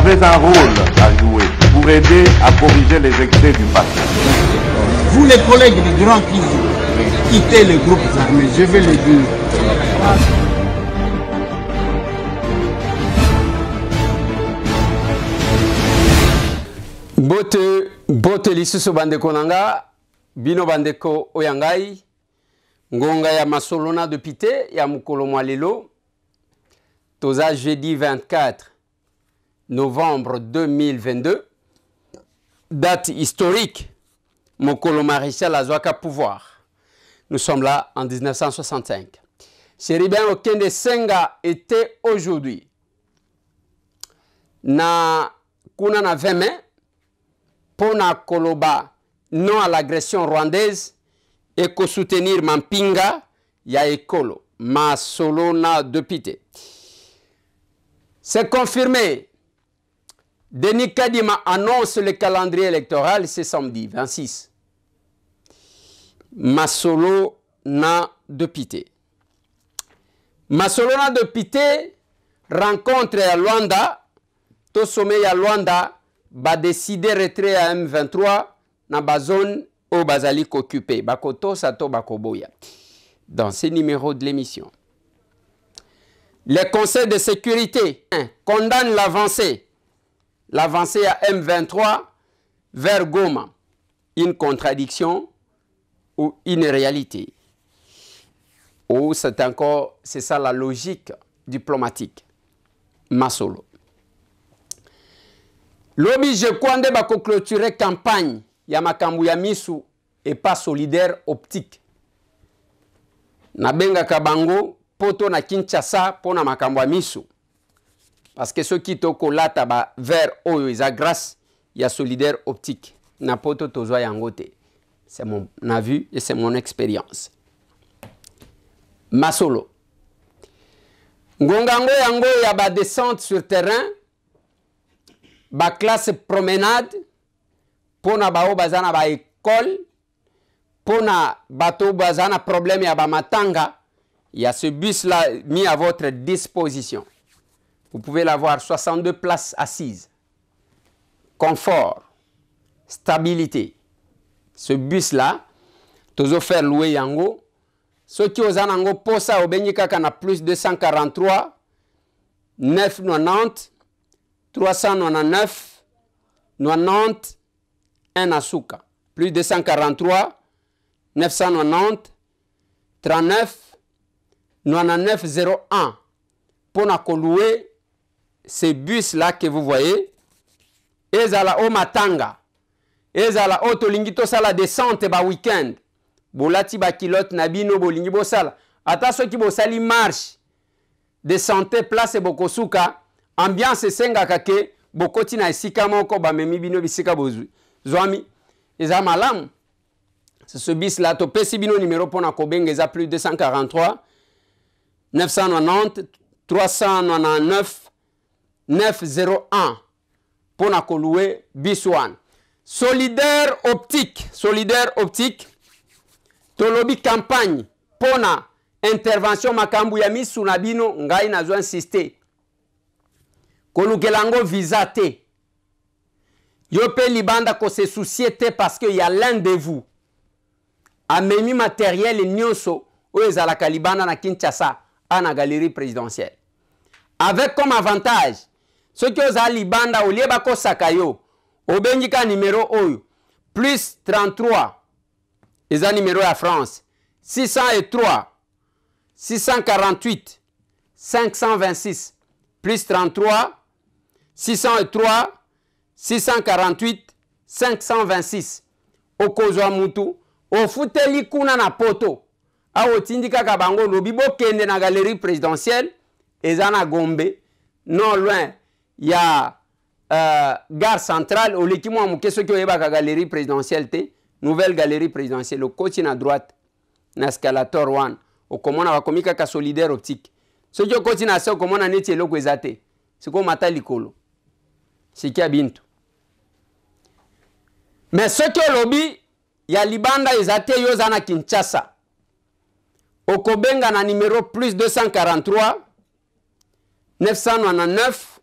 avez un rôle à jouer pour aider à corriger les excès du passé. Vous les collègues des grands qui quittez les groupes armés, je vais le dire. Bote lisusu bandeko nanga, bino bandeko oyangai, ngonga ya masolona depuis ya mukolo mwalelo, toza jeudi 24 novembre 2022, date historique, mukolo maréchal azwaka pouvoir. Nous sommes là en 1965. Chéribin Okende Senga était aujourd'hui na kuna na 20 mai, Pona Koloba, non à l'agression rwandaise, et ko soutenir Mampinga, ya ekolo, Masolona Depite. C'est confirmé. Denis Kadima annonce le calendrier électoral, c'est samedi 26. Masolona Depite. Masolona Depite rencontre à Luanda, tout sommet à Luanda, va décider retrait à M23 dans la zone où Bazalik occupé. Bakoto Sato Bakoboya. Dans ce numéro de l'émission. Le Conseil de sécurité condamne l'avancée à M23 vers Goma. Une contradiction ou une réalité. Ou c'est ça la logique diplomatique. Masolo. Lobi je kwande bako clôturer campagne ya makambu ya misu et pas solidaire optique. Nabenga kabango poto na Kinshasa pona makambu ya misu. Parce que ceux qui toko lata ba vers oyo isa grâce ya solidaire optique. Na poto tozwa yangote. C'est mon avis et c'est mon expérience. Masolo. Ngongango yango ya ba descente sur terrain. Ba classe promenade pona bao bazana ba école pona bateau bazana problème ya ba matanga, il y a ce bus là mis à votre disposition. Vous pouvez l'avoir 62 places assises. Confort, stabilité. Ce bus là tozo faire louer yango ceux qui osana ngo posa obenyika kana plus 243 990 399 90 1 Asuka. Plus 243 990 39 99 01. Pour louer ces bus là que vous voyez. Ezala o matanga. Ezala o tolingito sala descente ba weekend. Bolati ba kilote nabino bolingi bo sala. Ata ceux qui bo sali marche. Descente place bokosuka. Ambiance senga kake bokoti na esika moko ba memi bino bisika bozwi. Zwami eza malam. C'est ce bis là to pesi bino numéro pona kobenga eza plus 243 990 399 901 pona kolouer biswan. Solidaire optique tolobi campagne pona intervention makambu ya misu na bino ngai nazo insister. Kolukelango visa te. Yope libanda ko se soucier te parce que y a l'un de vous. Amemi matériel et nyonso ou ezalaka libanda na Kinshasa à la galerie présidentielle. Avec comme avantage, ceux qui ont libanda au lieba ko sakayo, obenjika numéro oyo, plus 33, eza numéro à France, 603, 648, 526, plus 33, 603, 648, 526. Okozwa mutu, ofuteli kuna na poto. A otindika kabango lobibo kende na galerie présidentielle, ezana Gombe, non loin, il y a gare centrale, au l'équipement mouké ceux qui ont la galerie présidentielle, nouvelle galerie présidentielle, au côté à droite, na escalator one, au comment on va communiquer ka solidaire optique. Ceux qui ont continué à ça, comment on a neti loko ezate. C'est comme mata likolo. C'est qui a bintu. Mais ceux qui ont lobby, il y a libanda ezate yozana Kinshasa. Okobenga na numéro plus 243 999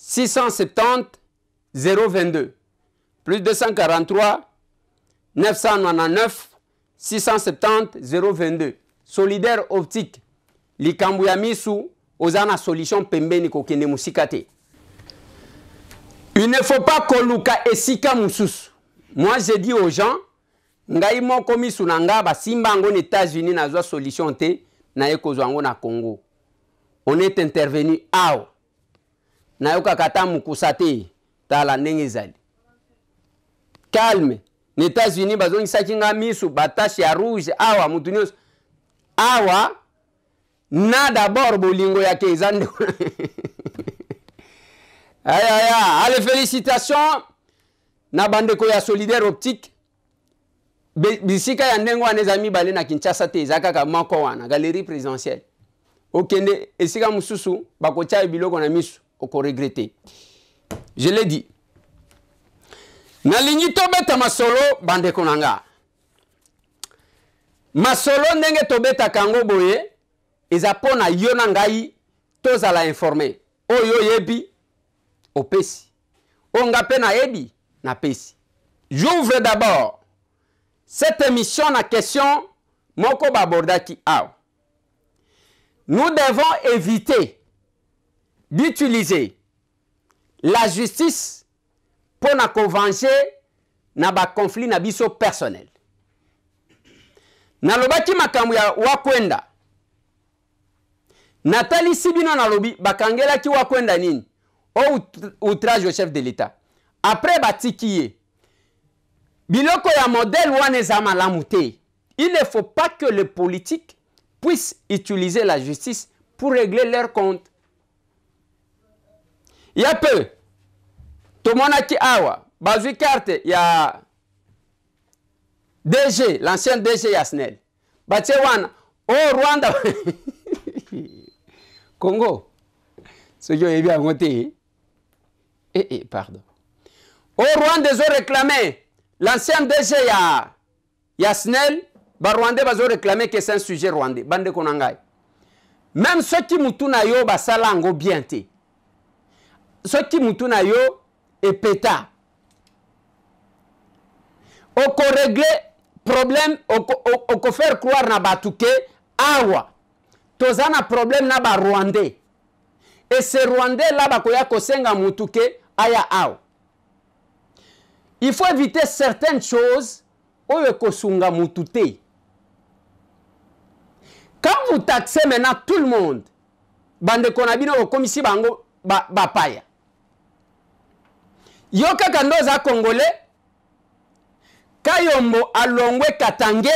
670 022. Plus 243 999 670 022. Solidaire optique. Likambu ya misu ozana solution pembeni kokende musikate. Il ne faut pas koluka esika mususu. Moi j'ai dit aux gens ngai moko misu nanga ba simba ngo États-Unis na zo solution te na ekozwa ngo na Congo. On est intervenu awa. Na yoka kata mukusate tala ndenge ezali. Calme. Les États-Unis bazongi sakinga misu batache ya rouge awa mutunyo awa na d'abord bolingo ya kezande. Allez, félicitations na bandeko ya solidaire optique. Bisika ya ndengo anezami bale na Kinshasa te zakaka mako wana galerie présidentielle. Okende esika mususu bakocha biloko na misu oko regretter. Je l'ai dit. Nalingi tobeta masolo bandeko nanga. Masolo ndenge tobeta kango boye eza pona yona ngai tozala informé. Oyo yebi opesi. Onga pe na yebi na pesi. J'ouvre d'abord cette émission na question moko babordaki aw. Nous devons éviter d'utiliser la justice pour na venger na ba conflit na biso personnel. Na lobaki makambo ya wakwenda. Nathalie Sibino na lobi bakangela ki wakwenda nini? Outrage au chef de l'État. Après batikiye. Biloko ya modèle wanezama lamute. Il ne faut pas que les politiques puissent utiliser la justice pour régler leurs comptes. Il y a peu. Tomonaki awa. Bazui carte ya DG, l'ancien DG Yasnel. Batsewana. Oh Rwanda. Congo. Ce qui est bien voté. Pardon. Au Rwanda, ils ont réclamé l'ancien DG Yasnel. Ba Rwanda, ils ont réclamé que c'est un sujet rwandais. Bande konangai. Même ceux qui mutuna yo basalango bien te. Ceux qui mutuna yo et péta. Oko régler problème, oko faire croire na batuke awa. Tozana problème na ba Rwandais. Et ce Rwandais là bakoya kosenga mutuke aya awa. Il faut éviter certaines choses oyo kosunga mutute. Quand vous taxez maintenant tout le monde, bande konabino okomisi bango bapaya. Yoka kandoza congolais, Kayombo alongwe Katange,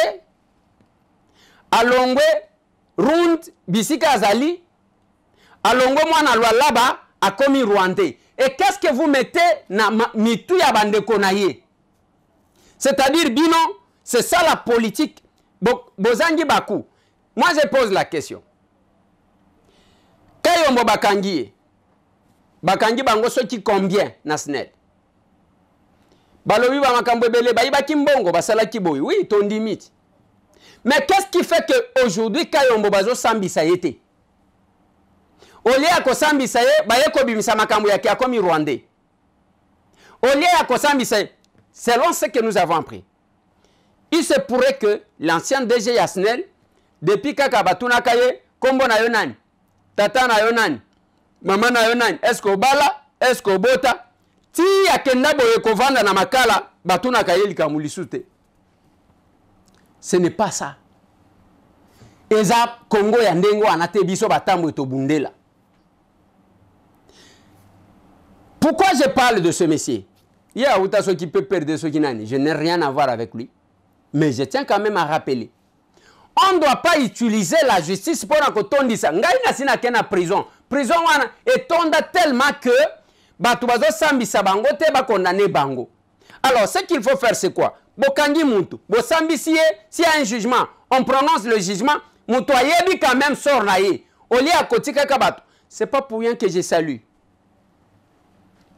alongwe Rund Bisika Azali, alongwe mwana lwalaba akomi Rwandais. Et qu'est-ce que vous mettez na mitu ya bande konaye? C'est-à-dire bino, c'est ça la politique. Bozangi baku. Moi je pose la question. Kayombo bakangi. Bakangi bango soki combien na SNEL? Balobi ba makambo ebele ba kimbongo basala kiboyi. Oui, ton limite. Mais qu'est-ce qui fait que aujourd'hui Kayombo bazo sambisa yete? Olie ya kosambisa ye baye ko bimisa makambo yake akomi Rwandais. Olie ya kosambisa ye, selon ce que nous avons appris. Il se pourrait que l'ancien DG Yasnel depuis kaka batuna kaye kombo na yonani, tata na yonani, mama na yonani, est-ce bala, est-ce bota? Ti akenda boye kovanda na makala batuna kaye likamulisute. Ce n'est pas ça. Eza Congo ya ndengo anate biso batambo etobundela. Pourquoi je parle de ce monsieur? Il y a Outaso qui peut perdre ce qui n'a ni. Je n'ai rien à voir avec lui. Mais je tiens quand même à rappeler. On ne doit pas utiliser la justice pour qu'on ça. Ngai na sina kena prison. Prison wana etonda tellement que batubazo sambisa bango te ba condamner bango. Alors ce qu'il faut faire c'est quoi? Bokangi muntu. Bo sambisiye s'il y a un jugement, on prononce le jugement. Mutu ayebi quand même sort na ye. Oli akotika kabatu. C'est pas pour rien que je salue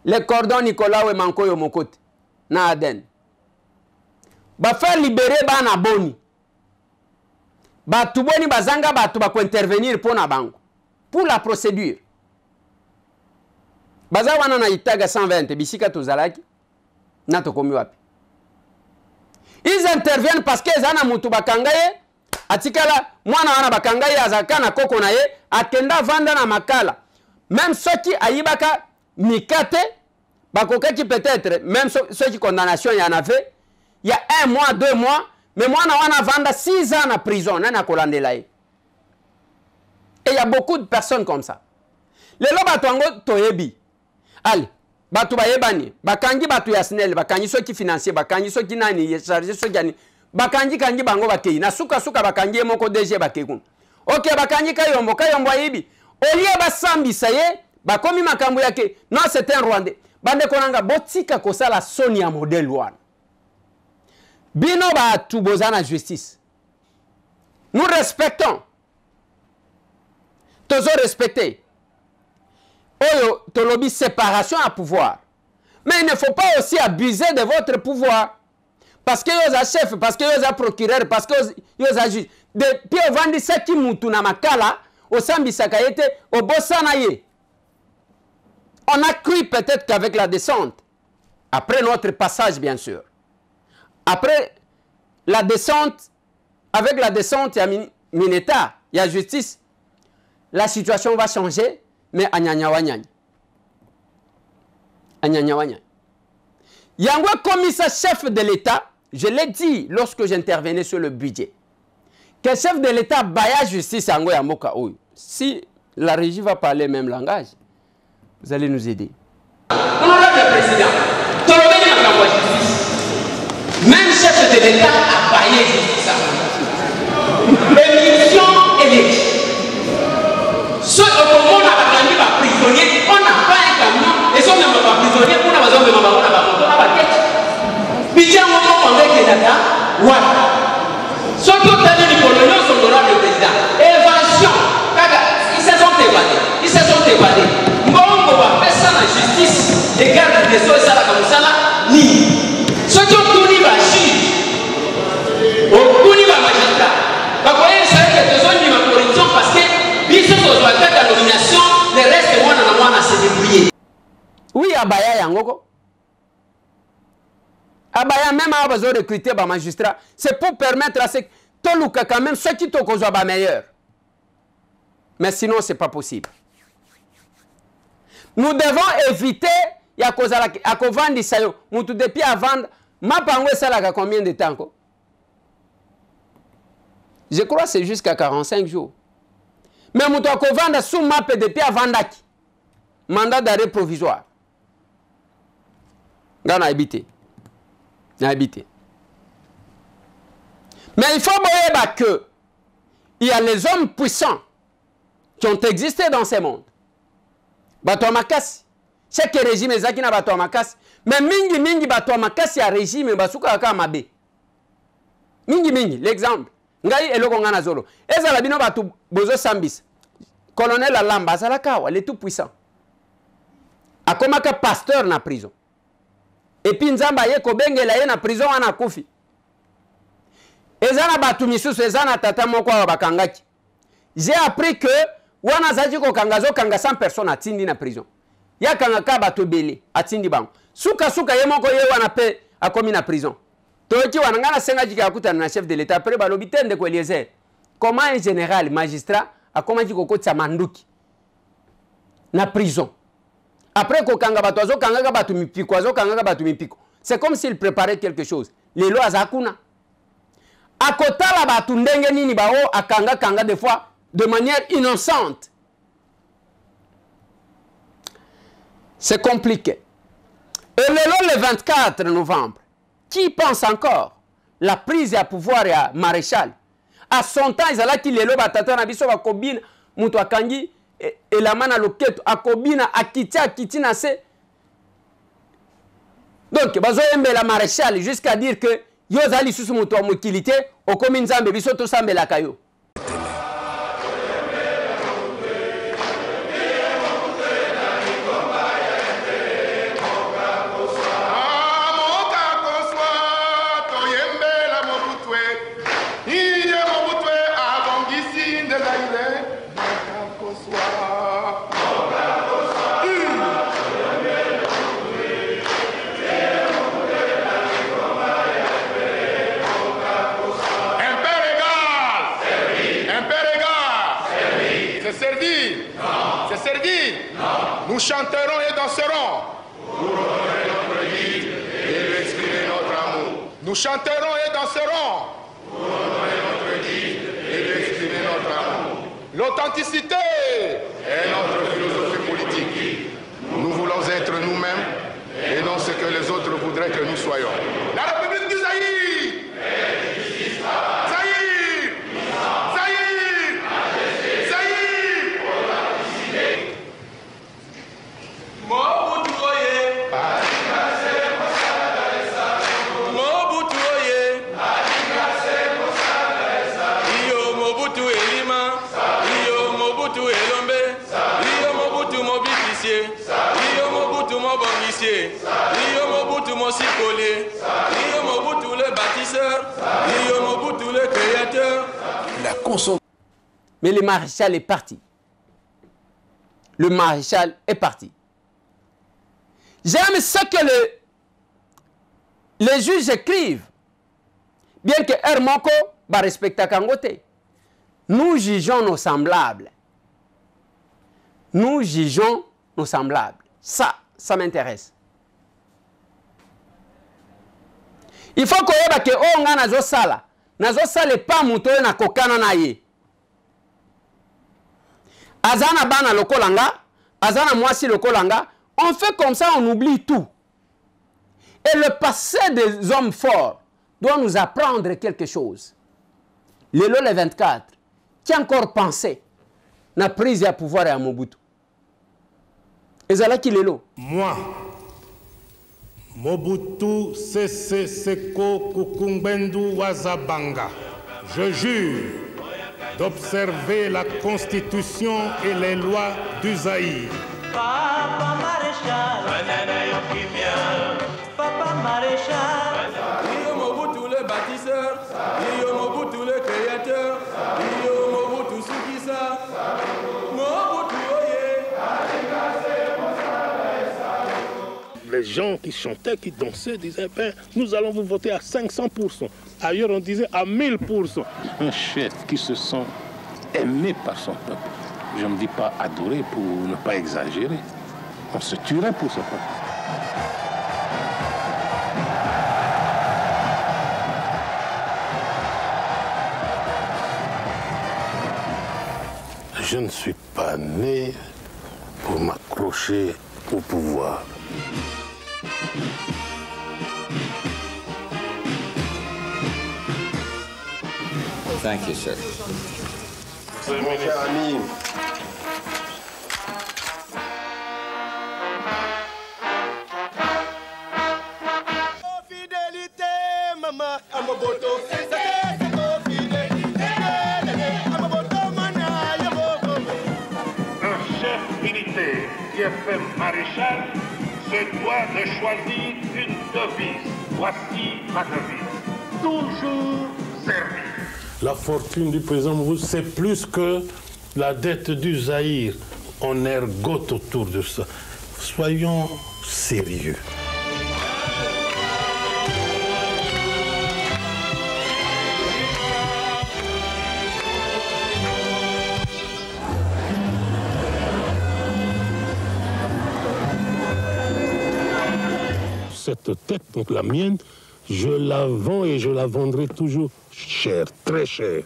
le cordon Nicolas Wemankoyo Mokote na Aden. Ba faire libérer bana boni. Batu boni bazanga batu ba ko intervenir pour na bango. Pour la procédure. baza wana na itaga 120 bisika tozalaki na tokomi wapi. Ils interviennent parce que ezana mutu bakanga ye atikala mwana wana bakanga ye azaka na koko na ye akenda vanda na makala. Même ceux qui ayibaka mikate bakokaki peut-être même ceux qui condamnation y en avait il y a 1 mois 2 mois mais mwana wana vanda 6 ans en prison na kolandela ye. Et il y a beaucoup de personnes comme ça. Les lobatongo toyebi. Allez, batu bayebani, bakangi batu yasnel, bakangi ceux qui financier, bakangi ceux qui nani, chargé ceux qui bakangi kangi bango bakei. Na suka bakangi moko DG bakekun. OK, bakangi kayombo ayibi. Olie basambi saye, bakomi makambo yake. Non, c'est un Rwandais. Bande konanga botika kosala Sonia modèle one. Bino batu bozana justice. Nous respectons. Tozo respecter. Oyo, tolobi séparation à pouvoir. Mais il ne faut pas aussi abuser de votre pouvoir. Parce que vous êtes chef, parce que vous êtes procureur, parce que vous êtes juge. Depuis au vandi saki mutu na makala, au sambi sakayete, au bossanaye. On a cru peut-être qu'avec la descente, après notre passage bien sûr, après la descente, avec la descente, il y a Mineta, il y a justice, la situation va changer. Mais anyanyawanyanya. Anyanyawanyanya. Yangwa commissaire chef de l'État, je l'ai dit lorsque j'intervenais sur le budget, que chef de l'État baya justice yango ya moka oyo. Si la régie va parler même langage, vous allez nous aider. Honorable président, tolobeli makambo ya justice. Même chef de l'État a baillé justice. Émission électrique. Ceux au moment où on a prisonnier, on n'a pas un camion, et si on n'a pas prisonnier, on a besoin de maman, on a pas de budget, on a avec les data, ouais. Ceux qui ont tenu les coloniaux sont honorables président. Évasion, ils se sont évadés, ils se sont évadés. Mbongo va faire ça la justice, les gardes des sceaux, ça la comme ça là, ni. Ceux qui ont tout dit, va chier. Au tout dit, va magistrat. Vous voyez, c'est vrai que besoin de ma corruption parce que. La nomination, le reste moi se débrouiller. Oui, Abaya Yangoko. Abaya même a besoin de recruter les magistrats. C'est pour permettre à ce que Toluka quand même ceux qui sont meilleurs. Mais sinon, ce n'est pas possible. Nous devons éviter à vendre ça. Nous depuis à vendre. Ma pangue ça là combien de temps? Je crois que c'est jusqu'à 45 jours. Mais nous devons vendre sous map depuis à vendre. Mandat d'arrêt provisoire. On a habité. Mais il faut voir que il y a les hommes puissants qui ont existé dans ce monde. Bato makasi. Chaque régime est qui na bato makasi. Mais mingi bato makasi a régime basuka kaka mabe. Mingi l'exemple. Ngai eloko ngana zolo. Ezala bino bato bozo sambis. Colonel Alamba azalaka il est tout puissant. Akomaka pasteur na prison. Et puis nzamba ye kobengela ye na prison wana kufi. Ezana batu misusu ezana tata moko wa bakangaki. J'ai appris que wana zaji ko kangazo kanga 100 personnes atindi na prison. Ya kanga ka batu belé atindi bango. Suka ye moko ye wana pe akomi na prison. Toki wana ngana senga jika kutana na chef de l'état après balobi tende ko Eliezer. Comment un général magistrat akoma jiko kotsa manduki na prison. Après ko kanga batu azo kanga ka batu mipiko azo kanga ka batu mipiko. C'est comme s'il préparait quelque chose. Les lois azakuna. Akotala batu ndenge nini bao akanga des fois de manière innocente. C'est compliqué. Et le 24 novembre, qui pense encore la prise à pouvoir et à maréchal? À son temps, ils allaient qu'il est là, batata biso ba kobina, muto akangi et la mana loketo akobina akiti na se. Donc, bazo yembe la maréchal jusqu'à dire que yo zali susu muto wa mukilité au komi nzambe biso to sambela kayo. servir? Non. C'est servir? Non. Nous chanterons et danserons. Pour honorer notre guide et lui exprimer notre amour. Nous chanterons et danserons. Pour honorer notre guide et lui exprimer notre amour. L'authenticité est notre philosophie politique. Nous voulons être nous-mêmes et non ce que les autres voudraient que nous soyons. La République du Zaïre! Zaïre! Zaïre! Zaïre! Mobutu oye! Mobutu oye! Iyo Mobutu Elima! Iyo Mobutu Elombe! Iyo Mobutu Mobitisye! Iyo Mobutu Mobongisye! Iyo Mobutu Mosikole! Iyo Mobutu le bâtisseur! Iyo Mobutu le créateur! La consommation. Mais le maréchal est parti. Le maréchal est parti. J'aime ce que les juges écrivent. Bien que Hermoko va respecter Kangote. Nous jugeons nos semblables. Nous jugeons nos semblables. Ça m'intéresse. Il faut qu'on ait que on a nazo sala. Nazo sala pas muto na kokana na ye. Azana bana lokolanga, azana mwasi lokolanga. On fait comme ça, on oublie tout. Et le passé des hommes forts doit nous apprendre quelque chose. Lelo le 24, qui a encore pensé na prise à pouvoir à Mobutu. Et c'est là qu'il est là. Moi, Mobutu Sese Seko Kukumbendu Wazabanga, je jure d'observer la Constitution et les lois du Zaïre. Papa Maréchal, Papa Maréchal, Iyo Mobutu le bâtisseur, Iyo Mobutu le créateur, Iyo Mobutu Sukisa, Mobutu oye. Les gens qui chantaient, qui dansaient, disaient ben, nous allons vous voter à 500%. Ailleurs, on disait à 1000%. Un chef qui se sent aimé par son peuple. Je ne dis pas adoré pour ne pas exagérer. On se tuerait pour ce peuple. Je ne suis pas né pour m'accrocher au pouvoir. Thank you, sir. Mon cher ami, fidélité, maman, à Mobutu. Un chef militaire qui est fait maréchal se doit de choisir une devise. Voici ma devise. Toujours servir. La fortune du président Mobutu, c'est plus que la dette du Zaïre. On ergote autour de ça. Soyons sérieux. Cette tête, donc la mienne, je la vends et je la vendrai toujours cher, très cher.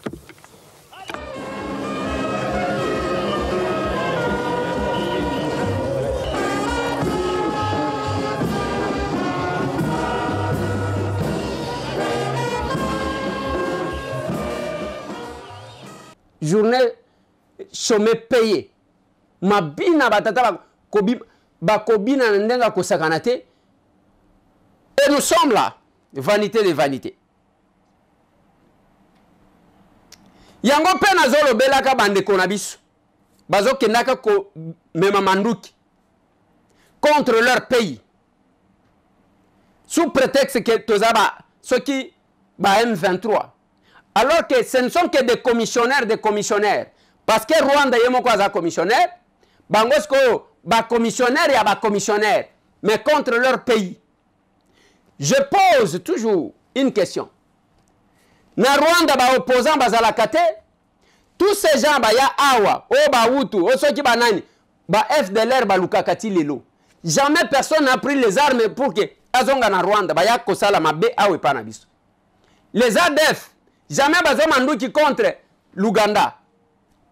Journée chômé payé. Ma bina batata bakobina ndenga kosakanate. Et nous sommes là, vanité de vanité. Yango pe nazolo belaka bande konabisu. Bazo kenaka ko mema manduki contre leur pays. Sous prétexte que tozaba ceux qui ba M23. Alors que ce ne sont que des commissionnaires, Parce que Rwanda yemo kwa za commissionnaire, bangosko ba commissionnaire et ba commissionnaire, mais contre leur pays. Je pose toujours une question. Na Rwanda ba opposant bazalakate, tous ces gens baya awa o ba wutu o soki banani ba FDLR ba lukakati lelo. Jamais personne n'a pris les armes pour que azonga na Rwanda baya kosala mabe awe pa na biso. Les ADF jamais bazo manduki contre l'Ouganda.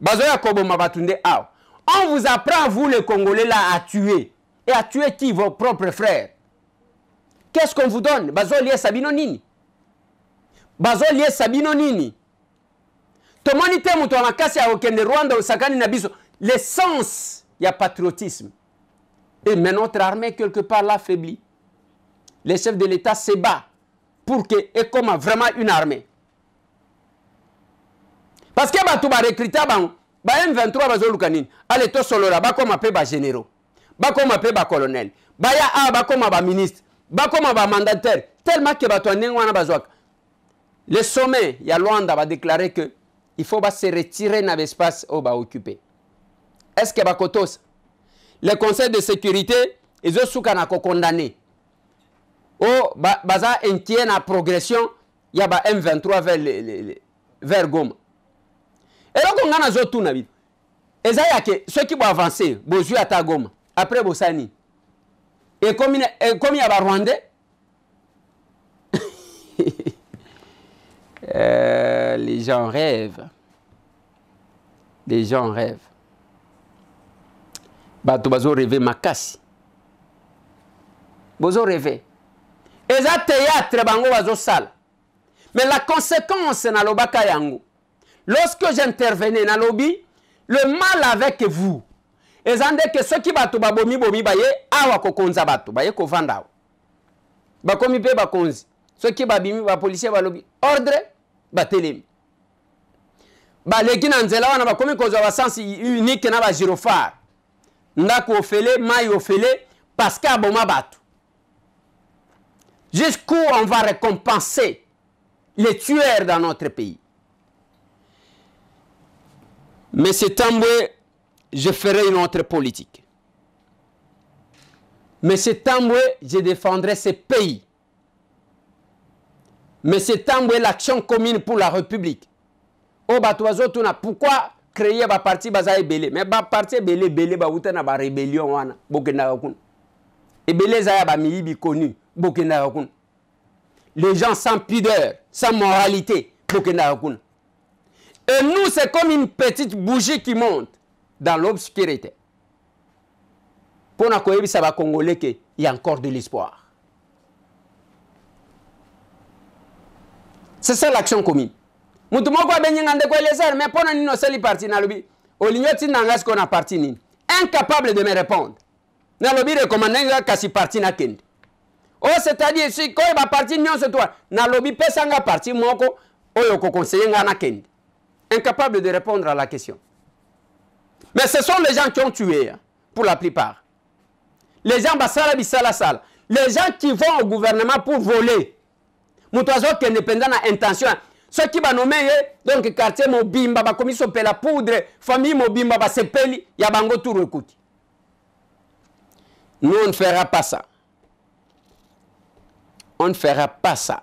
Bazo ya koboma batunde awa. On vous apprend vous les Congolais là à tuer. Et à tuer qui? Vos propres frères. Qu'est-ce qu'on vous donne? Bazo lié Sabino Nini. Bazo lié Sabino Nini. Tomonite mutu makasi ya okende Rwanda osakani na biso. L'essence ya patriotisme. Et mais notre armée quelque part l'affaiblit. Les chefs de l'État se battent pour que et comme vraiment une armée. Parce que batu ba recruter ba M23 bazo lukanini. Allez to solo là ba comme appelé ba généraux. Ba comme appelé ba colonel. Ba ya a ba comme ba ministre. Ba comme ba mandataire. Tellement que batu ndengwana bazwaka. Le sommet ya Luanda va déclarer que il faut se retirer dans l'espace où va occuper. Est-ce que Bakotos, le Conseil de sécurité, ils ont condamné. Oh, baza inquiet na progression, il y a M23 vers Goma. Et donc on a tout na vie. Et ça y a que ceux qui vont avancer, bozu à Goma, après Bosani. Et comme il y a Rwandais, les gens rêvent. Les gens rêvent. Bato bazo rêver makasi. Bazo rêver. Et ça théâtre bango bazo sala. Mais la conséquence na lobaka yango. Lorsque j'intervenais na lobby, le mal avec vous. Et ça dit que ceux qui bato babomi bomi baye awa kokonza bato baye ko vanda. Bakomi pe bakonzi. Ceux qui babimi ba policier ba lobby ordre batelemi. Ba leki na nzela wana bakomi kozwa ba sens unique na ba gyrophare. Ndako ofele mai ofele parce que aboma bato. Jusqu'où on va récompenser les tueurs dans notre pays. Mais c'est Tamboué, je ferai une autre politique. Mais c'est Tamboué, je défendrai ce pays. Mais c'est Tamboué l'action commune pour la République. Oh, Batoazo, pourquoi créer un parti baza belé? Mais un parti belé, ba utana ba rébellion wana, bokenda rakun. Et belé zaya ba miyibi connu, bokenda rakun. Les gens sans pudeur, sans moralité, bokenda rakun. Et nous, c'est comme une petite bougie qui monte dans l'obscurité. Pour nous, ça va Congolais qu'il y a encore de l'espoir. C'est ça l'action commune. Mais pour nous, incapable de me répondre. Nalobi recommandé kasi parti na kende. Oh, c'est-à-dire si quand il va partir non c'est toi. Nalobi pesanga parti moko oyo ko conseiller na kende. Incapable de répondre à la question. Mais ce sont les gens qui ont tué, hein, pour la plupart. Les gens basala bisala sala. Les gens qui vont au gouvernement pour voler. Moutazo qui est indépendant à intention. Ceux qui vont nommer, donc quartier Mobimba, ba commission pe la poudre, famille Mobimba, ba sepeli, ya bango tout recoute. Nous on ne fera pas ça. On ne fera pas ça.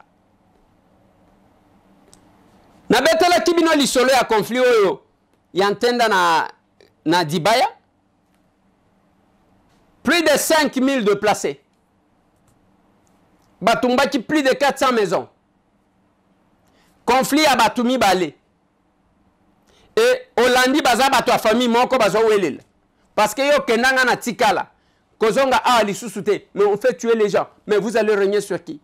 Na betela kibino lisolo ya conflit oyo yantenda na Dibaya. Plus de 5000 déplacés. Batumbaki plus de 400 maisons. Conflit à Batumi Balé. Et Hollandi baza bato a famille moko bazo welela. Parce que yo kenanga na tikala. Kozonga a lisusuté. Mais on fait tuer les gens. Mais vous allez régner sur qui?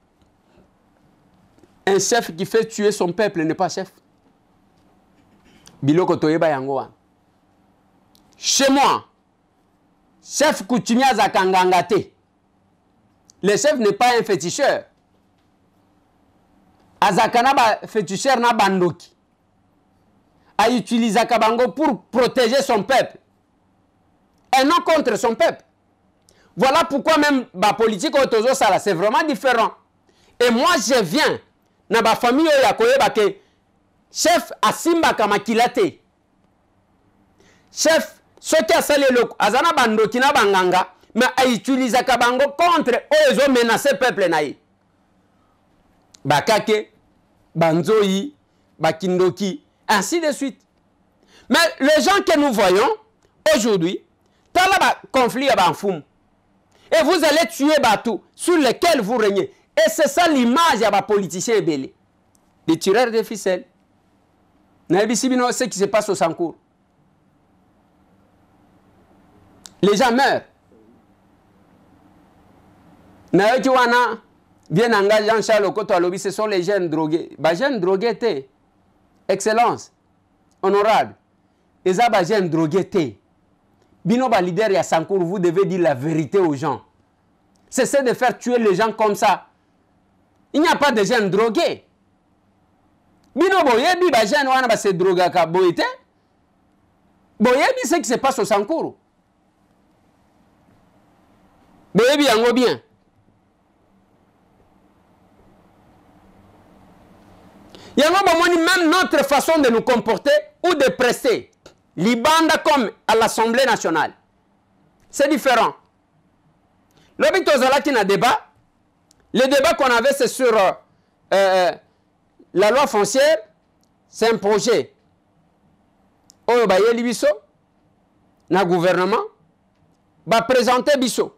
Un chef qui fait tuer son peuple n'est pas chef. Biloko toyeba yango wana. Chez moi, chef coutumier zakangangate. Le chef n'est pas un féticheur. Azakana ba féticheur na bandoki. A utilisé Kabango pour protéger son peuple. Et non contre son peuple. Voilà pourquoi même la politique autozo sala, c'est vraiment différent. Et moi je viens na ba famille ya koyeba ke chef asimba kama kilate. Chef ce qui a salé le azana bandoki na banganga mais a utilisé Kabango contre eux ont menacé peuple naï. Bakake, Banzoyi, Bakindoki, ainsi de suite. Mais les gens que nous voyons aujourd'hui, dans le conflit à Foum, et vous allez tuer Batou sur lequel vous régnez. Et c'est ça l'image des politiciens belés. Des tireurs de ficelles. C'est ce qui se passe au Sankour. Les gens meurent. Nayokiwana, bien engagé Jean-Charles Okoto Alobi, ce sont les jeunes drogués. Les jeunes drogués, excellence, honorable. Les jeunes drogués. Binoba leader et à Sankour, vous devez dire la vérité aux gens. Cessez de faire tuer les gens comme ça. Il n'y a pas de jeunes drogués. Binobo yebi ba jeunes wana ba se droga ka boyete. Boyebi ce qui se passe au Sankour. Boyebi yango bien. Yango bomoni même notre façon de nous comporter ou de prester. Libanda comme à l'Assemblée nationale. C'est différent. L'objet qui n'a débat. Le débat qu'on avait, c'est sur la loi foncière. C'est un projet. Oyo ba yeli biso na gouvernement ba présenter biso.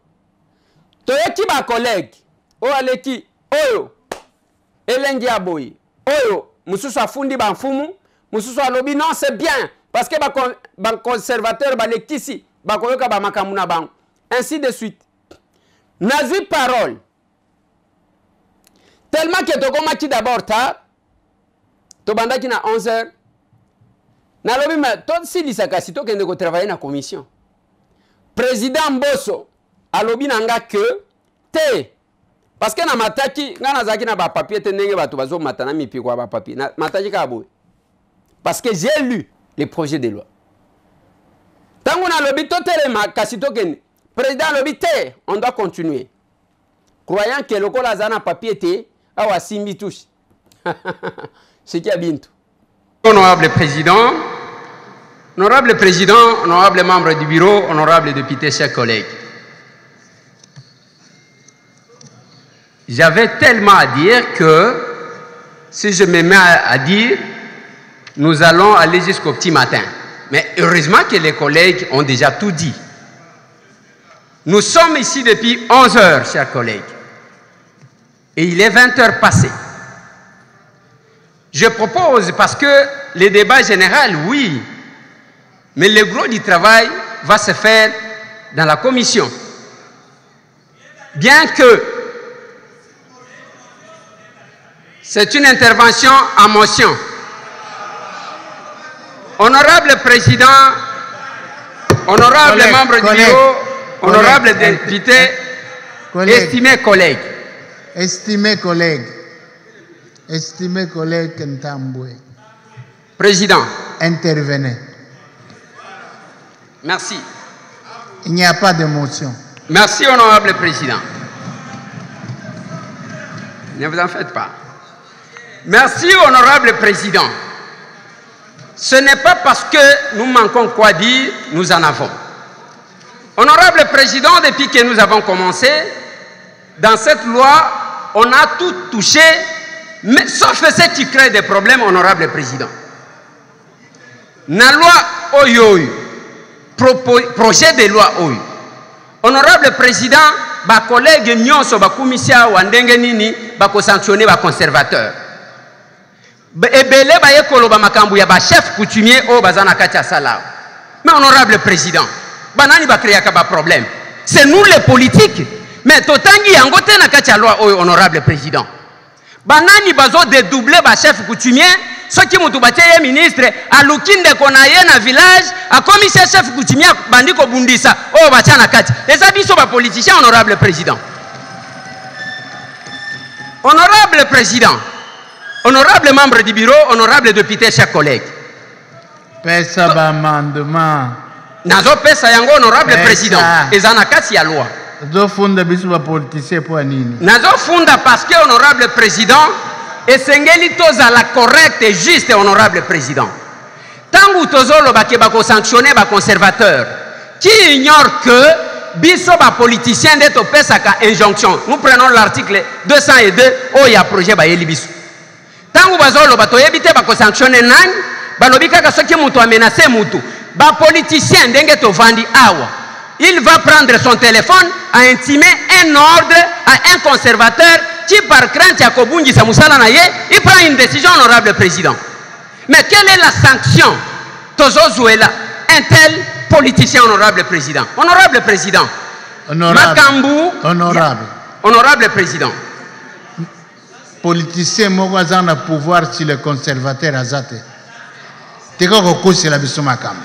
Toyeki ba collègue o aleki oyo elengi aboyi. Oyo mususu afundi ba mfumu, mususu alobi non c'est bien parce que ba conservateur ba lekisi ba koyoka ba makamuna bango. Ainsi de suite. Nazi parole. Tellement que tokomaki d'abord tard. Tobandaki na 11h. Nalobi ma tot si lisaka sito kende ko travailler na commission. Président Mbosso alobi nanga que te parce que na mataki ngana zaki na ba papier te ndenge bato bazo matana mipi kwa ba papier. Na mataki ka boy. Parce que j'ai lu les projets de loi. Tango na lobi totelema kasito kende. Président alobi te, on doit continuer. Croyant que le col azana papier te awa simbi touche. C'est qui a bintu. Honorable Président, honorable membre du bureau, honorable député, chers collègues. J'avais tellement à dire que si je me mets à dire, nous allons aller jusqu'au petit matin. Mais heureusement que les collègues ont déjà tout dit. Nous sommes ici depuis 11 heures, chers collègues. Et il est 20 heures passées. Je propose, parce que le débat général, oui, mais le gros du travail va se faire dans la commission. Bien que c'est une intervention en motion. Honorable Président, honorable membre du bureau, honorable député, estimés collègues. Estimé collègue Ntambwe. Président. Intervenez. Merci. Il n'y a pas de motion. Merci, honorable Président. Ne vous en faites pas. Merci, honorable Président. Ce n'est pas parce que nous manquons quoi dire, nous en avons. Honorable Président, depuis que nous avons commencé, dans cette loi, on a tout touché, mais sauf ce qui crée des problèmes, honorable Président. La loi Oyoy, projet de loi Oyoy. Honorable Président, ma collègue Nyonso, ma commissaire Wandenge Nini, va sanctionner les conservateurs. Ebele ba yekolo ba makambu ya ba chef coutumier o bazana katia sala. Mais honorable Président, banani ba créer ba problème. C'est nous les politiques. Mais totangi yango te na katia loi o honorable Président. Banani bazo dédoubler ba chef coutumier, ce qui mutu batie ministre a lukinde konaye na village, a commissaire chef coutumier bandiko bundisa o bachana kati. Les abisso ba politiciens honorable Président. Honorable Président. Honorable membre du bureau, honorable député, chers collègues. Pesa ba amendement. Nazo pesa yango honorable président. Ezana kati ya loi. Nazo funda biso ba politicien po nini. Nazo funda parce que honorable président esengeli toza la correcte et juste honorable président. Tangu tozolo ba ke ba ko sanctionner ba conservateur qui ignore que biso ba politicien de to pesa ka injonction. Nous prenons l'article 202 o ya projet ba yeli biso. Tangu bazolo bato yebite bako sanctionner nani balobi kaka soki mutu a menacé mutu ba politicien ndenge tovandi awa il va prendre son téléphone à intimer un ordre à un conservateur qui par crainte ya kobungisa musala na ye il prend une décision honorable président. Mais quelle est la sanction tozozouela un tel politicien honorable président? Honorable président, Makambu honorable président, politicien moko aza na pouvoir sur le conservateur azate teka kokosela biso makambo.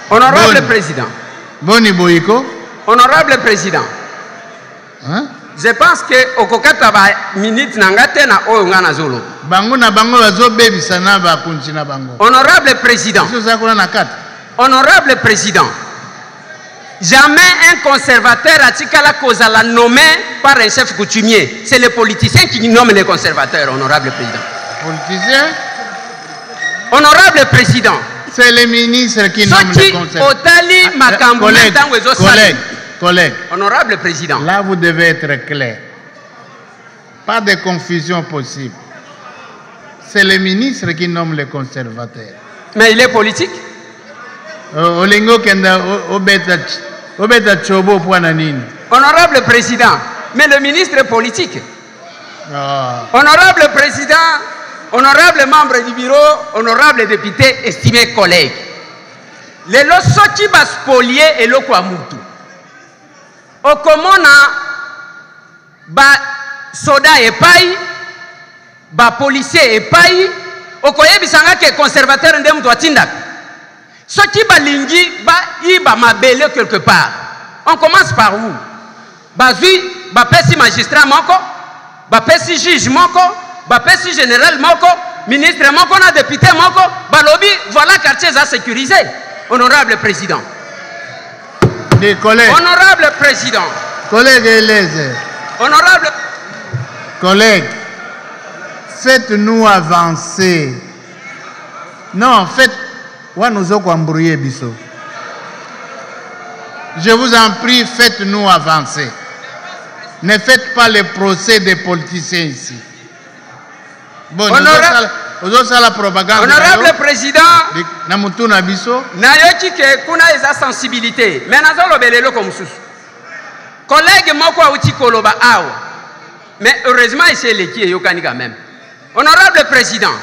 Honorable président. Boni Boyiko. Honorable président. Hein? Je pense que okokata ba minute nangate na oyo ngana zolo. Bango na bango bazobebisa na bakunzi na bango. Honorable président. Honorable président. Jamais un conservateur atikala kozala nommé par un chef coutumier. C'est le politicien qui nomme les conservateurs, honorable président. Politicien? Honorable président. C'est les ministres qui nomment les conseils. Collègues. Honorable président. Là, vous devez être clair. Pas de confusion possible. C'est les ministres qui nomment les conservateurs. Mais il est politique? Honorable président. Mais le ministre est politique. Honorable président. Honorable membre du bureau, honorable député, estimés collègues. Les losoki bas spolier et le kwamutu. Okomona ba soda et paille, ba policier et paille, okoye bisanga ke conservateur ndem doit tindak. Soki ba lingi ba iba mabele quelque part. On commence par où? Bazui, ba pesi magistrat moko, ba pesi juge moko, bapesi général moko, ministre moko na député moko, balobi voilà quartier à sécuriser. Honorable président. Des collègues. Honorable président. Collègues élèves. Honorable. Collègues, faites-nous avancer. Non, faites. Je vous en prie, faites-nous avancer. Ne faites pas le procès des politiciens ici. Bon, honorable président, nayoki ke kuna eza sensibilité, mais nazolo belelo comme sous. Collègue moko auti koloba awa. Mais heureusement ici leki yokani quand même. Honorable président,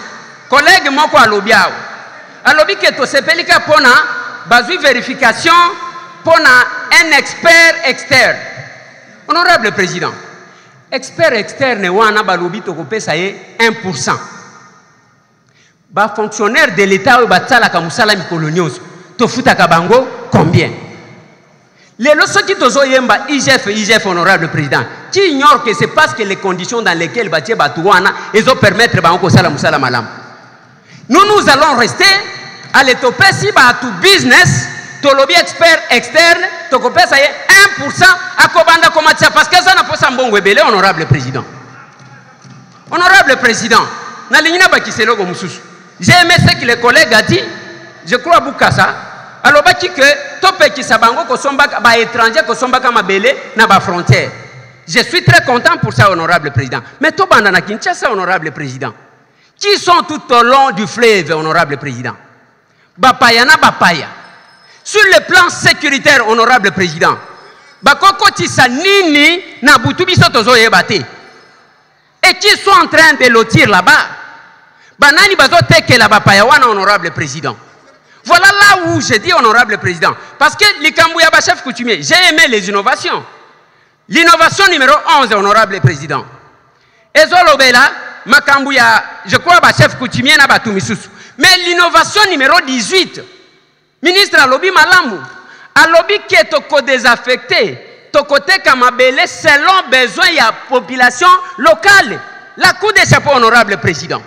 collègue moko alobi awa. Alobi ke to sepelika pona bazui vérification pona un expert externe. Honorable président, expert externe wana balobi to kopesa ye 1%. Ba fonctionnaire de l'État ou batala kamusala mikolonioso to futa kabango combien? Les lorsqu'ils qui tozo yemba IGF honorable président qui ignore que c'est parce que les conditions dans lesquelles batie batouana ils ont permettre bango sala musala malam. Nous allons rester à l'étopé si batou business to lobby expert externe to kopesa ye 1% à kobanda komatia parce que ça n'a pas sambongo belé honorable président. Honorable président, na lingina bakiselo go mususu. J'ai aimé ce que les collègues a dit, je crois Boukassa, alors que topé qui sabango ko somba ba étranger ko somba kama belé na ba frontière. Je suis très content pour ça honorable président. Mais to banda na Kinshasa honorable président. Qui sont tout au long du fleuve honorable président? Bapaya na bapaya. Sur le plan sécuritaire honorable président. Bakoko tisa nini na butubi sotozo yebate. Et qui sont en train de lotir là-bas. Banani bazo teke la bapaya wana honorable président. Voilà là où je dis honorable président. Parce que l'Ikambouya chef coutumier, j'ai aimé les innovations. L'innovation numéro 11 honorable président. Ezolobela Makambouya, je crois chef coutumier na batumisusu. Mais l'innovation numéro 18. Ministre Alobi Malamu, Alobi qui est au désaffecté, tokote kamabele selon besoin de la population locale. La coup de chapeau honorable président.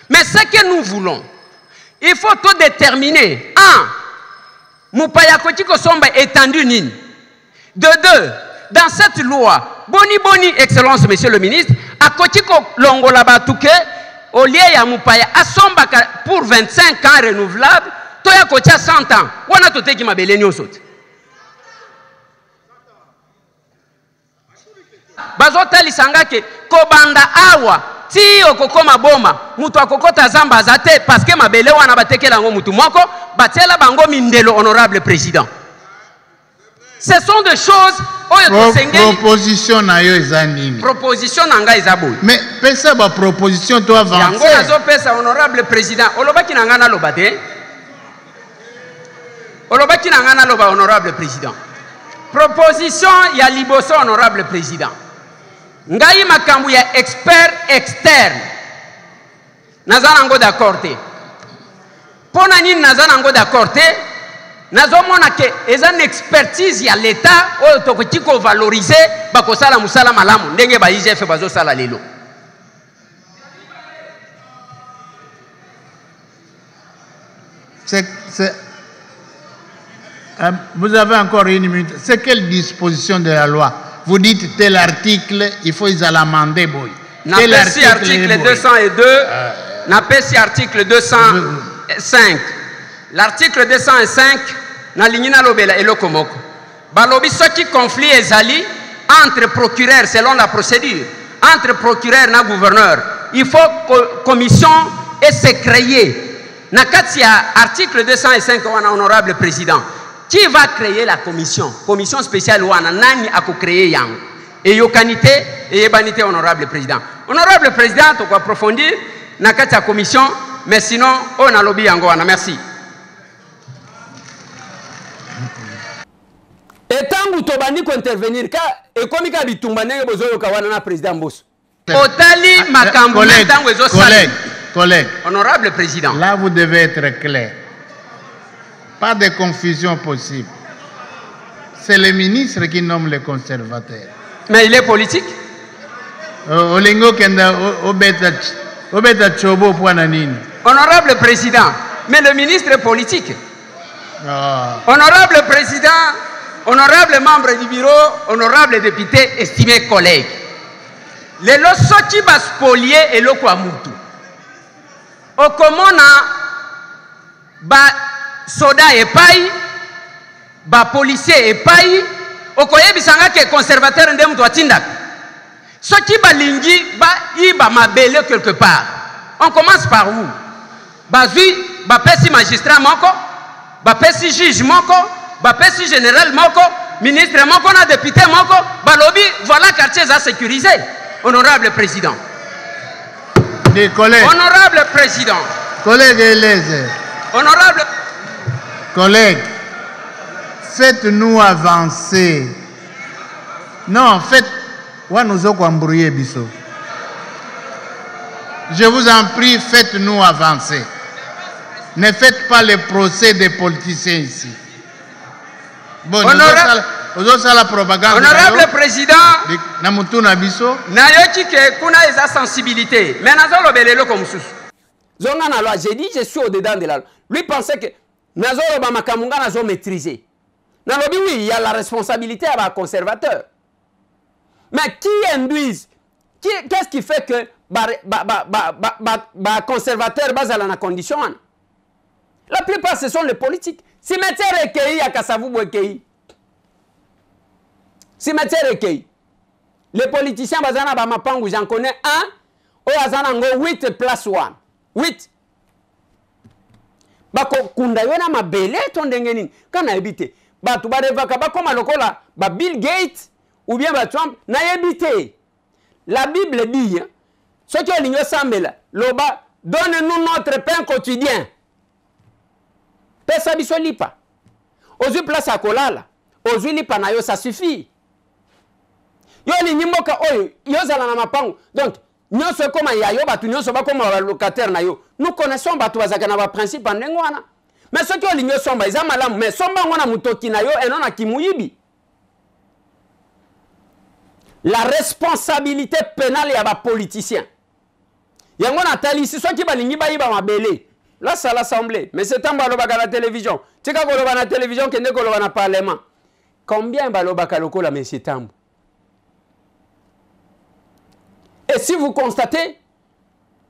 Mais ce que nous voulons, il faut tout déterminer. 1. Moupaya Kotiko Somba étendu nini. De 2. Dans cette loi, boni, excellence, monsieur le ministre, à Kotiko Longola Batouke, au lieu ya Moupaya, à Somba pour 25 ans renouvelables, Toya Kotia 100 ans. Wana tote ki mabele nyosot. Bazotali sangake, Kobanda Awa, ti okokoma boma mutu akokota zamba azate parce que mabele wana batekela ngo mutu moko batiela bango mindelo honorable président. Ce sont des choses proposition na yo ezanini. Proposition nanga ezaboy. Mais pesa ba proposition to avancer. Yango nazo pesa honorable président. Olobaki nanga na lobate. Olobaki nanga na loba honorable président. Proposition ya liboso honorable président. Ngai makambu ya expert externe. Nazana ngo d'accord te. Pona nini nazana ngo d'accord te? Nazomona ke ezan expertise ya l'État oyo tokoki ko valoriser bakosala musala malamu ndenge ba IGF bazo sala lelo. Vous avez encore une minute. C'est quelle disposition de la loi? Vous dites tel article, il faut y amender boy. Tel article 202, n'apesi article 205. L'article 205 na lignina lobela eloko moko. Balobi soki conflit ezali entre procureur selon la procédure, entre procureur na gouverneur. Il faut commission et se créer. Na kati ya article 205 wana honorable président. Qui va créer la commission? Commission spéciale wana nani ako créer yango? Et yokanité et yebanité honorable président. Honorable président to ko approfondir na kati ya commission mais sinon on a lobby yango wana. Merci. Et tant que tu vas intervenir, et comme il y a besoin de président Bosso. Otali makambu collègue, honorable président. Là, vous devez être clair. Pas de confusion possible. C'est le ministre qui nomme les conservateurs. Mais il est politique. Honorable président, mais le ministre est politique. Honorable président, honorable membre du bureau, honorable député, estimés collègues. Les lois qui va spolier et le quoi mutu. Au commun, ba soda et paille, ba policier et paille, au koye bisanga que conservateur ndem doit tindak. Ce qui va lingi, ba i ba mabele quelque part. On commence par où? Ba zui, ba pesi magistrat moko, ba pesi juge moko, ba pesi général moko, ministre moko na député moko, ba lobby, voilà quartier à sécuriser. Honorable président. Les collègues. Honorable président. Collègues Eliezer. Honorable. Collègues, faites-nous avancer. Non, faites. Je vous en prie, faites-nous avancer. Ne faites pas le procès des politiciens ici. Bon, honorable président, nayoki ke kuna eza sensibilité, mais nazolo belelo comme sous. Zonga na loi, j'ai dit je suis au dedans de la loi. Lui pensait que nazolo ba makamunga nazo maîtriser. Nalobi oui, il y a la responsabilité à la conservateur. Mais qui induise? Qu'est-ce qui fait que conservateur base à la condition? La plupart ce sont les politiques. Cimetière recueilli à Kassavou recueilli. Cimetière recueilli. Les politiciens bazana ba mapangu, j'en connais un. Oyazana ngo 8 plus 1. 8. Bako kunda yona mabele tondengeni. Kana ebite. Batu ba revaka ba koma lokola ba Bill Gates ou bien ba Trump na ebite. La Bible dit ce que l'igno sambela loba donne-nous notre pain quotidien. Pesa biso lipa. Ozui place à kolala. Ozui lipa na yo ça suffit. Yo li nyimoka oyo yo zala na mapango. Donc nyonso koma ya yo batu nyonso ba koma locataire na yo. Nous connaissons batu bazaka na ba principe ndengwana. Mais ce que l'igno somba isa malamu mais somba ngona mutoki na yo enona kimuyibi. La responsabilité pénale ya ba politicien. Yango na tali ici ceux qui balingi ba yiba mabele. Là, c'est à l'Assemblée. Mais c'est un baloba à la télévision. Tu sais qu'on a la télévision qui n'est qu'on a parlement. Combien baloba kaloko la monsieur Tambo? Et si vous constatez,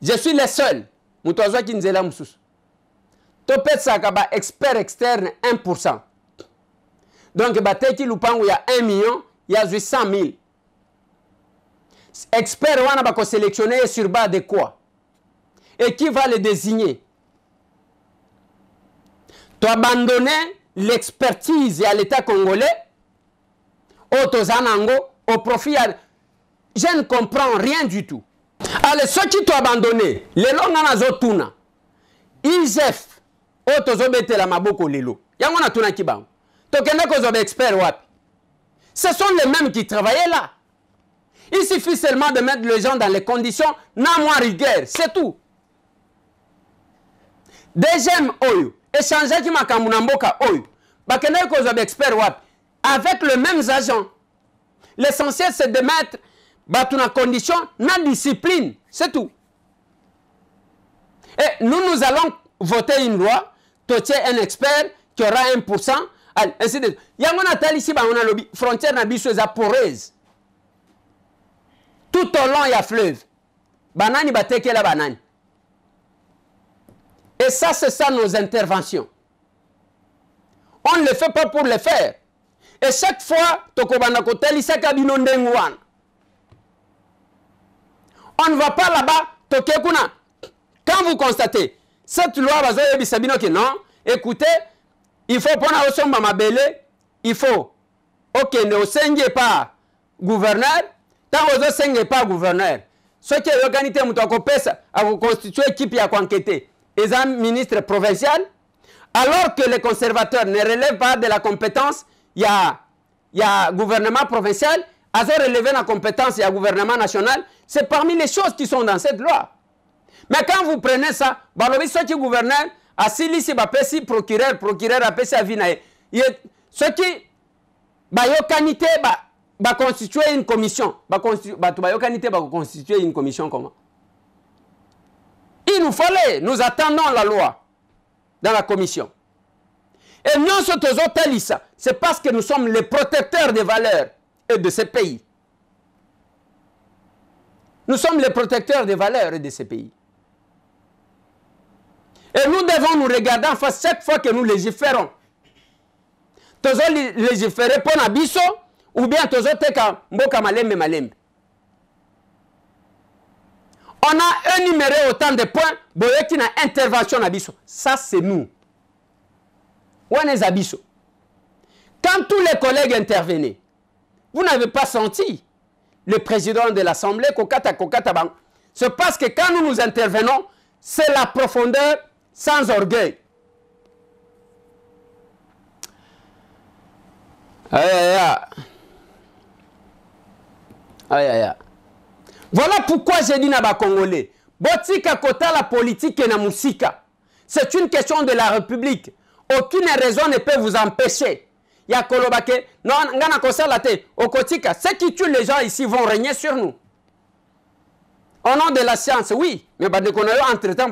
je suis le seul. Moutouazoua qui nous est là, moussous. Topet Sakaba, expert externe, 1%. Donc, Bateki Lupango, il y a 1 million, il y a 100 000. expert wana bako sélectionner sur base de quoi? Et qui va le désigner? Tu as abandonné l'expertise à l'État congolais au Tozanango au profit. Je ne comprends rien du tout. Alors, ceux qui t'ont abandonné, les longs Zotuna, IGF, au Tozobete la Maboko Lelo, Yangona Tuna Kibang, Tokenda Kozobe expert Wap. Ce sont les mêmes qui travaillaient là. Il suffit seulement de mettre les gens dans les conditions, n'a moins rigueur, c'est tout. Deuxième Oyo, échanger qui m'a Kamunamboka Oyo, Bakenda Kozobe expert Wap, avec les mêmes agents. L'essentiel c'est de mettre une condition, une discipline, c'est tout. Et nous allons voter une loi, totier un expert qui aura 1%, ainsi de suite. Yangona tali ici, on a le frontière nabiso est poreuse. Tout au long, il y a fleuve. Banani bateke la banane. Et ça, c'est ça nos interventions. On ne le fait pas pour le faire. Et chaque fois, Tokobanakotel, on ne va pas là-bas. Quand vous constatez, cette loi va que non, écoutez, il faut prendre au son Mabele, il faut, ok, ne senge pas gouverneur, tant que vous senge pas gouverneur. Ce qui est l'organité, à vous constituer équipe à enquêter, et un ministre provincial, alors que les conservateurs ne relèvent pas de la compétence, il y a gouvernement provincial, à relever la compétence, il y a gouvernement national. C'est parmi les choses qui sont dans cette loi. Mais quand vous prenez ça, ceux qui gouvernent, à Silisi, procureur a passé à Vinae. Ceux qui, constituer une commission. Constituer une commission comment? Il nous fallait, nous attendons la loi dans la commission. Et nous, c'est parce que nous sommes les protecteurs des valeurs et de ces pays. Nous sommes les protecteurs des valeurs de ces pays. Et nous devons nous regarder en face chaque fois que nous légiférons. Tozo légiférer pour Nabiso ou bien tozo teka mboka malembe malembe. On a énuméré autant de points, boyeki na intervention Nabiso. Ça c'est nous. Où est Abiso? Quand tous les collègues intervenaient, vous n'avez pas senti le président de l'Assemblée, Kokata Bang. C'est parce que quand nous intervenons, c'est la profondeur sans orgueil. Aïe, aïe, aïe. Aïe, aïe, aïe. Voilà pourquoi j'ai dit Naba Congolais. Botika Kota la politique et na musika. C'est une question de la République. Aucune raison ne peut vous empêcher. Ya kolobake, non, ngana kosalate, okotika, ceux qui tuent les gens ici vont régner sur nous. Au nom de la science, oui, mais entre-temps,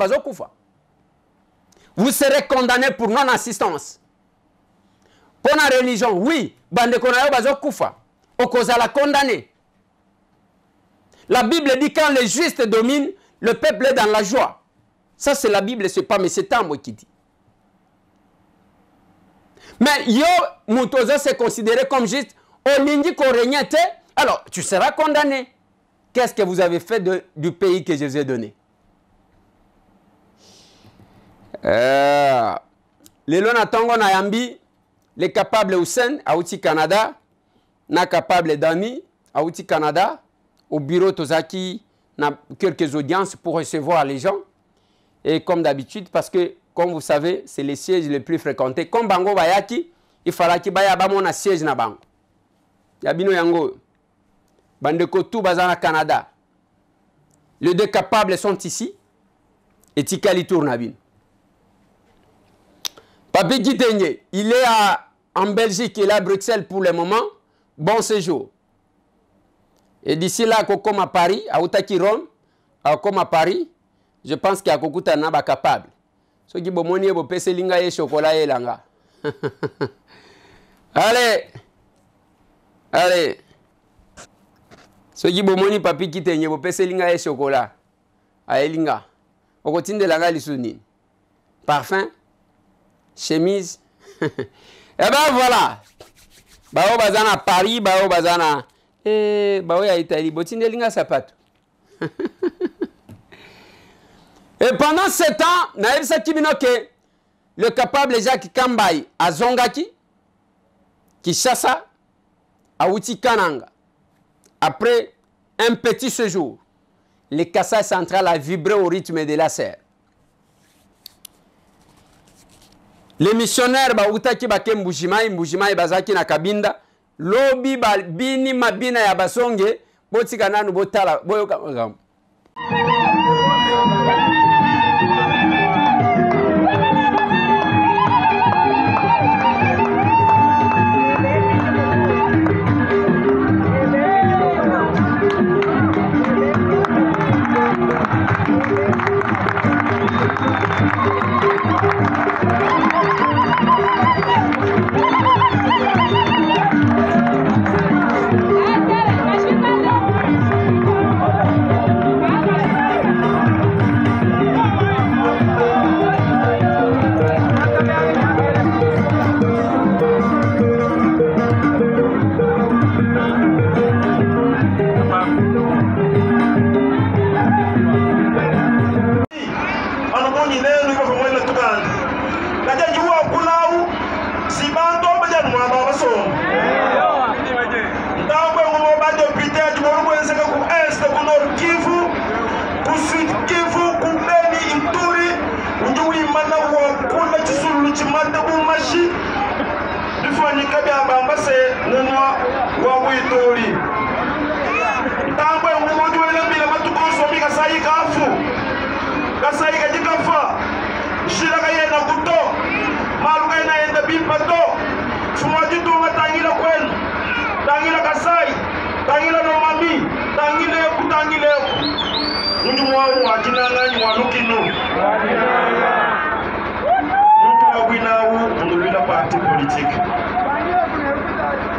vous serez condamnés pour non-assistance. Pour la religion, oui, la condamné. La Bible dit quand les justes dominent, le peuple est dans la joie. Ça, c'est la Bible, c'est pas, mais c'est Tambo qui dit. Mais yo, Moutoza s'est considéré comme juste, alors tu seras condamné. Qu'est-ce que vous avez fait du pays que je vous ai donné? Les Lonatongo Nayambi, les capables Hussein, à Outi Canada, na capable Dami, à Outi Canada, au bureau Tozaki, na quelques audiences pour recevoir les gens. Et comme d'habitude, parce que comme vous savez, c'est les sièges les plus fréquentés. Comme Bango Bayaki, il fallait qu'il y ait un siège na Bango. Yabino Yango. Bandeko tout bazana Canada. Les deux capables sont ici. Et Tikali Tournabine. Papi Kitenye, il est en Belgique, il est à Bruxelles pour le moment. Bon séjour. Et d'ici là, comme à Paris, à Outaki Rome, comme à Paris, je pense qu'il y a Kokuta Naba capable. Ce qui bomoni bo pese linga ye chocolat et langa. Allez. Allez. Ce qui bomoni papi qui tenye bo pese linga ye chocolat. Aye linga. Okotinde langa lisuni. Parfum. Chemise. Et ben voilà. Bao bazana Paris, bao bazana Et baoya Italie, botine linga sapato. Et pendant 7 ans, naebisa kibinoke le capable Jacques Kambay à Zongaki, Kinshasa, à Outi Kananga. Après un petit séjour, le Kassai central a vibré au rythme de la serre. Les missionnaires bautaki bake Mbujimai bazaki na Kabinda, lobi bini mabina ya basonge, botika nanu botala boyoka.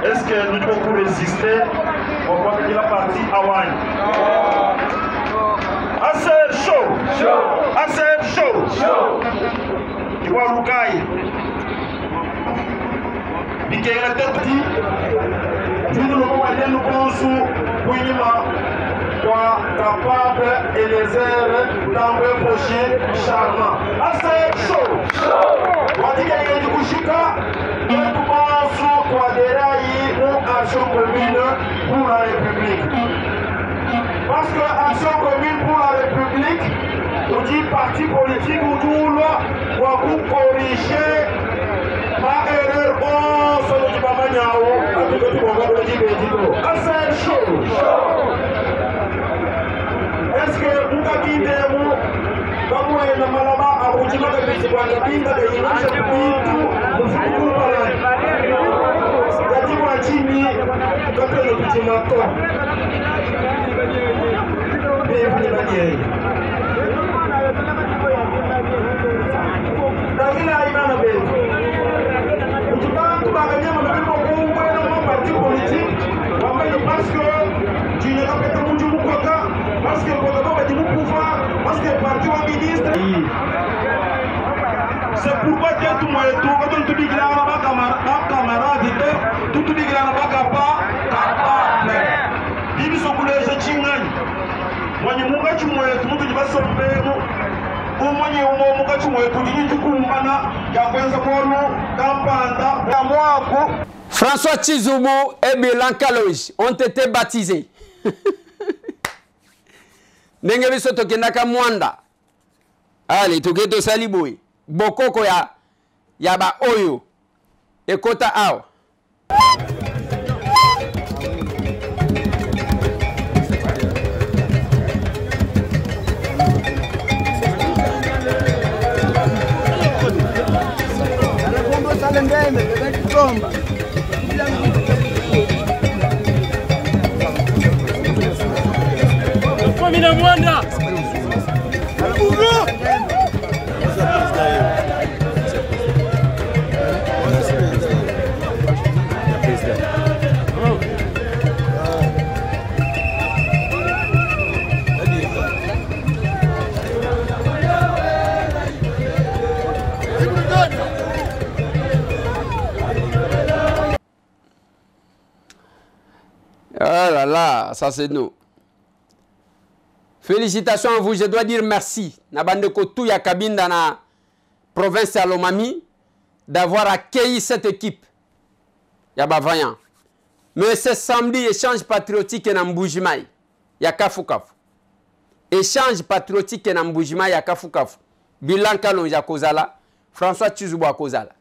Est-ce que nous devons résister au pouvoir de la partie Hawaï? Assez chaud, assez chaud. Tu vois Lukai. Bikera Teti. Nous devons nous soit capable et les airs dans le prochain charmant. Assez chaud. On dit qu'il y a du Kushika, nous pensons qu'on déraille ou action commune pour la République. Parce que action commune pour la République, on dit parti politique ou tout là, pour corriger ma erreur, on se dit pas maniao, avec le tout assez chaud. Est-ce que vous avez dit comme vous avez malaba à vous dire que c'est quoi le pire de l'image de tout, vous parlez. C'est moi Jimmy, quand le petit matin. Bienvenue Daniel. Daniel a eu un bébé. Tu parles de la gagnée, mais on voit un parti politique. Parce que tu n'as pas fait de parce que le gouvernement va dire pouvoir, parce que le parti va ministre. C'est pourquoi tu as tout le monde, quand tu dis que là, on va camarade, tu dis que là, on va capable. Bibi sokule je chingani. Mwenye munga chumwe tumutu jibaso mbemu. Umwenye munga chumwe tujini tukumbana ya kwenza kono kampanda ya mwaku. François Tshizoumu et Bilan Kaloïch ont été baptisés. Ndenge biso tokendaka Mwanda. Allez, toketo saliboui. Bokoko ya ba oyo. Ekota awa. Mina Mwanda. Ah là Voilà, ça c'est nous. Félicitations à vous, je dois dire merci. Nabandeko tout ya cabine dans la province de Lomami d'avoir accueilli cette équipe. Yaba vaillant. Mais ce samedi, échange patriotique en Mboujimai. Yakafu kafu. Échange patriotique en Mboujimai yakafu kafu. Bilan Kalonja Kozala, François Tshizouba Kozala.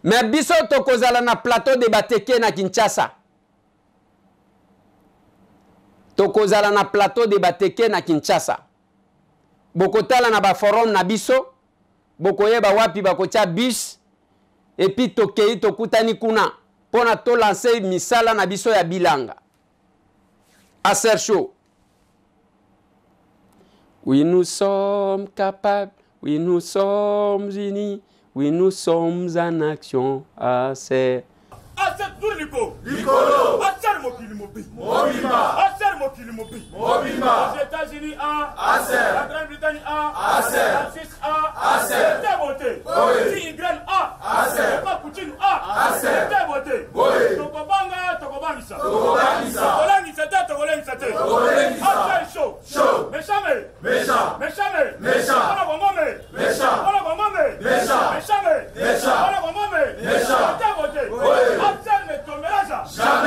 Mais biso to Kozala na plateau de Bateke na Kinshasa. Tokozala na plateau de Bateke na Kinshasa. Bokotala na ba forum na biso. Bokoyeba wapi bakotia bus. Et puis tokei tokutani kuna. Pona to lancer misala na biso ya bilanga. Aser chaud. Oui, nous sommes capables. Oui, nous sommes unis. Oui, nous sommes en action. Aser. Aser Tournico. Nicolo. Aser Mokilimobi. Mobima. Aser Mokilimobi. Mobima. Les États-Unis A. Aser. La Grande-Bretagne A. Aser. La Suisse A. Aser. T'es voté. Oui. Ukraine A. Aser. Pas Poutine A. Aser. T'es voté. Oui. Tokobanga, Tokobangisa. Tokobangisa. Tokobangisa, Tokobangisa. Tokobangisa. Aser chaud. Chaud. Méchame. Méchant. Méchame. Méchant. Voilà Bomame. Méchant. Voilà Bomame. Méchant. Méchame. Méchant. Voilà Bomame. Méchant. T'es voté. Oui. Aser ne tombera jamais.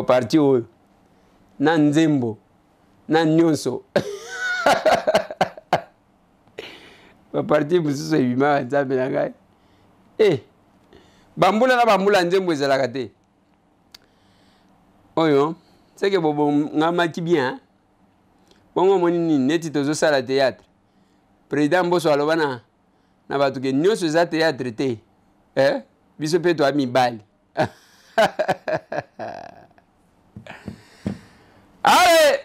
Parti oyo na nzembo na nyonso ba parti mususu ebima nzambe na ngai bambula na bambula nzembo ezalaka te oyo seke bobo ngamaki bien bongo moni nini neti tozosala théâtre président Mboso aloba na bato ke nyonso eza théâtre te biso mpe toa mibali. Allez,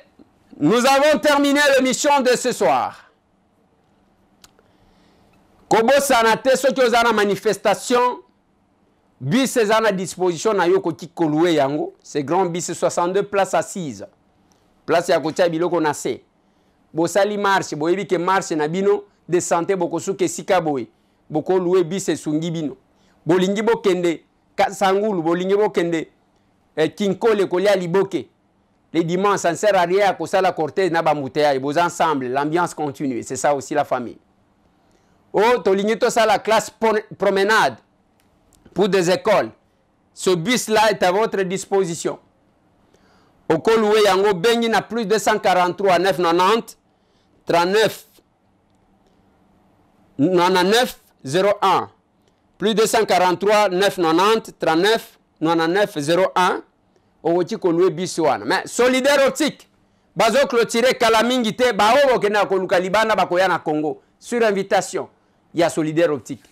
nous avons terminé l'émission de ce soir. Kobo sanate ceux qui ont une manifestation, bis est à disposition na yoko ki koloué yango, c'est grand bis 62 places assises. Place ya kotia biloko na se. Bo sali marche, bo yebi ke marche na bino de santé boko suke sika boy. Boko loué bis sungi bino. Bo lingi bo kende Kasangulu, bo lingi bo kende Kinkole kolia liboke. Les dimanches, ça ne sert à rien à cause de la cortège, n'a pas moutéa, ils ensemble, l'ambiance continue. C'est ça aussi la famille. Oh, tolinito ça la classe promenade pour des écoles. Ce bus-là est à votre disposition. Au Koloué Yango, Bengi n'a plus de 243 990 39 99 01. Plus de 143 990 39 99 01. Owoti kolue biswana mais solidaire optique bazo clôturer kalamingi te ba obo kena ko luka libana ba koya na Congo sur invitation ya solidaire optique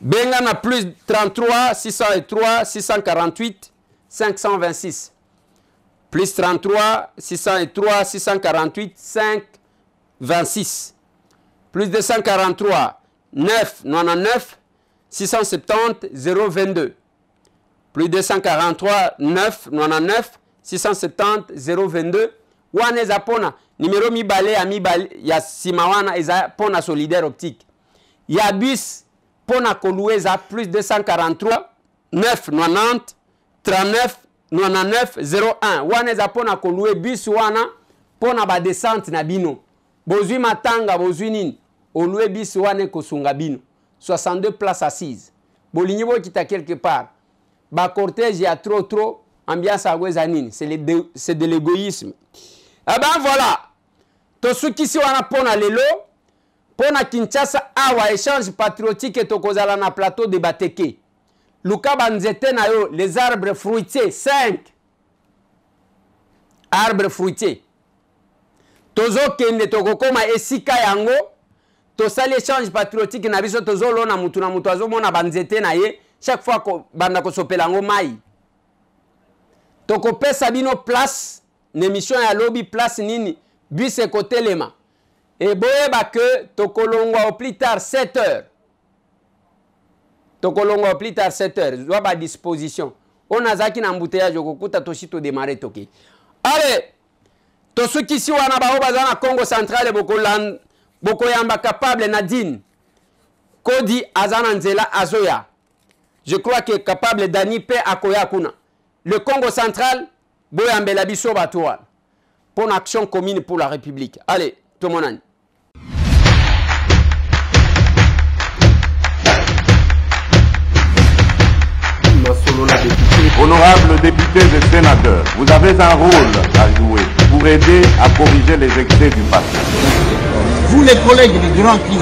benga na plus 33 603 648 526 plus 33 603 648 526 plus 243 9 99 670 022 plus 243 9 99 670 022 wana eza pona numéro mibale ya simawana eza pona solidaire optique ya bus pona kolue eza plus 243 990 39 99 01 wana eza pona kolue bus wana pona ba descente na bino bozwi matanga bozwi nini olue bus wana kosunga bino 62 places assises bolingi bokita quelque part ba cortège ya trop ambiance agweza nini c'est de l'égoïsme. Eh ben voilà tosukisi wana pona lelo pona Kinshasa awa échange patriotique tokozala na plateau de Bateke luka banzete na yo les arbres fruitiers 5 arbres fruitiers tozokende tokokoma esika yango tosali échange patriotique na biso tozolona mutu na mutu azomona banzete na ye chaque fois ko banda kosopela ngo mai tokopesa bino place n'émission ya lobby place nini bus ekotelema et boyeba que tokolongwa au plus tard 7 heures tokolongwa au plus tard 7 heures zwa ba disposition on azaki na embouteillage kokuta toshito démarrer toke allez tosukisi wana bao bazana Congo central bokoyamba capable Nadine Kodi azana nzela azoya je crois que capable Dani pe akoya kuna le Congo central boyambela biso batouane pour une action commune pour la République. Allez, tout le monde. Honorables députés et sénateurs, vous avez un rôle à jouer pour aider à corriger les excès du passé. Vous les collègues du Grand qui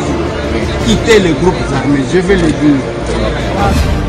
quittez les groupes armés, je vais le dire.